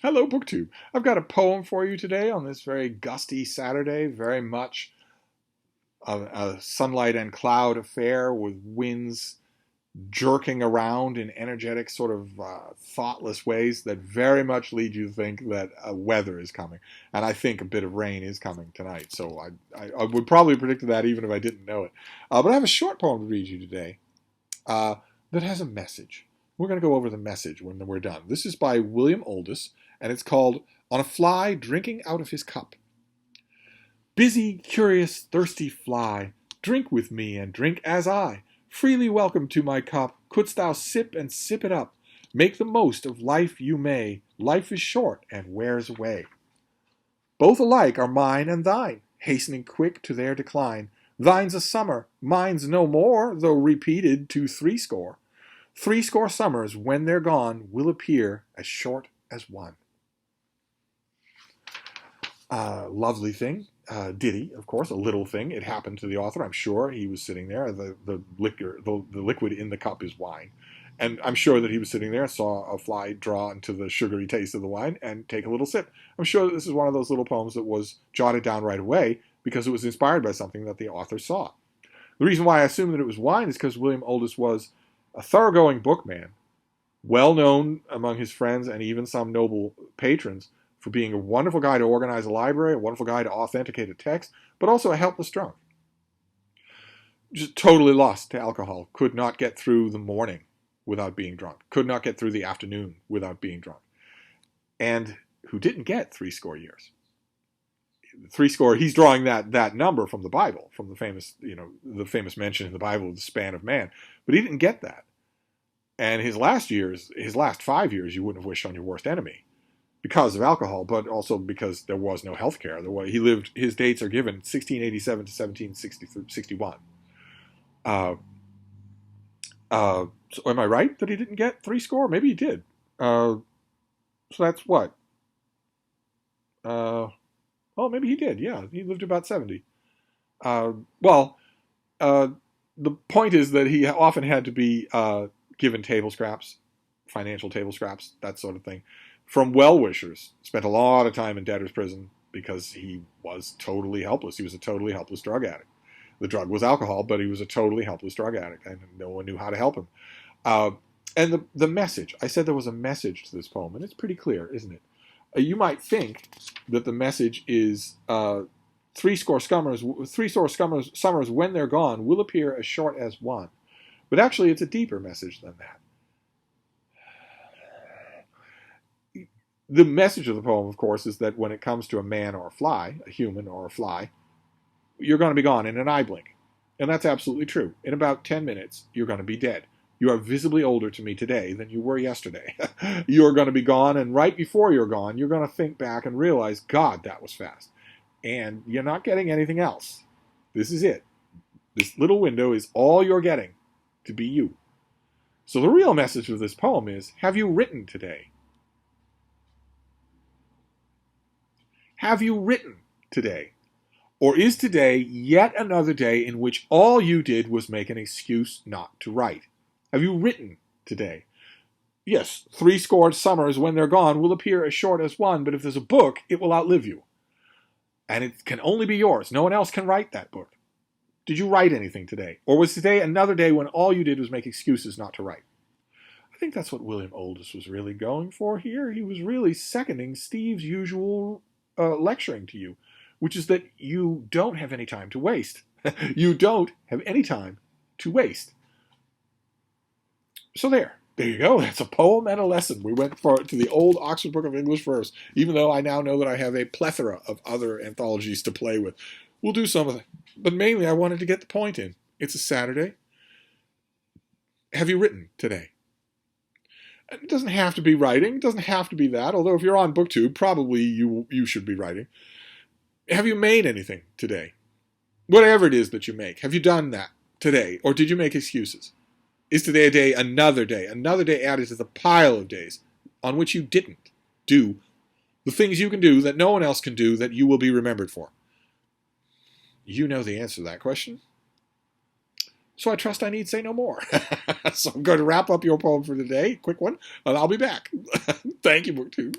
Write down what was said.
Hello, BookTube. I've got a poem for you today on this very gusty Saturday, very much a sunlight and cloud affair with winds jerking around in energetic, sort of thoughtless ways that very much lead you to think that weather is coming. And I think a bit of rain is coming tonight. So I would probably have predicted that even if I didn't know it. But I have a short poem to read you today uh, that has a message. We're going to go over the message when we're done. This is by William Oldys, and it's called On a Fly Drinking Out of His Cup. Busy, curious, thirsty fly, drink with me and drink as I. Freely welcome to my cup. Couldst thou sip and sip it up? Make the most of life you may. Life is short and wears away. Both alike are mine and thine, hastening quick to their decline. Thine's a summer, mine's no more, though repeated to threescore. Threescore summers, when they're gone, will appear as short as one. Lovely thing. Ditty, of course, a little thing. It happened to the author. I'm sure he was sitting there. The liquid in the cup is wine. And I'm sure that he was sitting there, saw a fly draw into the sugary taste of the wine and take a little sip. I'm sure that this is one of those little poems that was jotted down right away because it was inspired by something that the author saw. The reason why I assume that it was wine is because William Oldys was a thoroughgoing bookman, well known among his friends and even some noble patrons for being a wonderful guy to organize a library, a wonderful guy to authenticate a text, but also a helpless drunk. Just totally lost to alcohol, could not get through the morning without being drunk, could not get through the afternoon without being drunk, and who didn't get threescore years. Threescore, he's drawing that number from the Bible, from the famous mention in the Bible of the span of man, but he didn't get that. And his last 5 years, you wouldn't have wished on your worst enemy because of alcohol, but also because there was no health care. He lived, his dates are given 1687 to 1761. So am I right that he didn't get threescore? Maybe he did. So that's what? Well, maybe he did. Yeah, he lived about 70. Well, the point is that he often had to be given table scraps, financial table scraps, that sort of thing, from well-wishers. Spent a lot of time in debtor's prison because he was totally helpless. He was a totally helpless drug addict. The drug was alcohol, but he was a totally helpless drug addict, and no one knew how to help him. And the message, I said there was a message to this poem, and it's pretty clear, isn't it? You might think that the message is threescore summers, when they're gone, will appear as short as one. But actually, it's a deeper message than that. The message of the poem, of course, is that when it comes to a man or a fly, a human or a fly, you're going to be gone in an eye blink. And that's absolutely true. In about 10 minutes, you're going to be dead. You are visibly older to me today than you were yesterday. You're going to be gone, and right before you're gone, you're going to think back and realize, God, that was fast. And you're not getting anything else. This is it. This little window is all you're getting to be you. So the real message of this poem is, have you written today? Have you written today? Or is today yet another day in which all you did was make an excuse not to write? Have you written today? Yes, threescore summers, when they're gone, will appear as short as one, but if there's a book, it will outlive you. And it can only be yours. No one else can write that book. Did you write anything today? Or was today another day when all you did was make excuses not to write? I think that's what William Oldys was really going for here. He was really seconding Steve's usual lecturing to you, which is that you don't have any time to waste. You don't have any time to waste. So there you go. That's a poem and a lesson. We went to the old Oxford Book of English Verse, even though I now know that I have a plethora of other anthologies to play with. We'll do some of them. But mainly I wanted to get the point in. It's a Saturday. Have you written today? It doesn't have to be writing. It doesn't have to be that. Although if you're on BookTube, probably you should be writing. Have you made anything today? Whatever it is that you make, have you done that today? Or did you make excuses? Is today a day, another day added to the pile of days on which you didn't do the things you can do that no one else can do that you will be remembered for? You know the answer to that question. So I trust I need say no more. So I'm going to wrap up your poem for today, quick one, and I'll be back. Thank you, BookTube.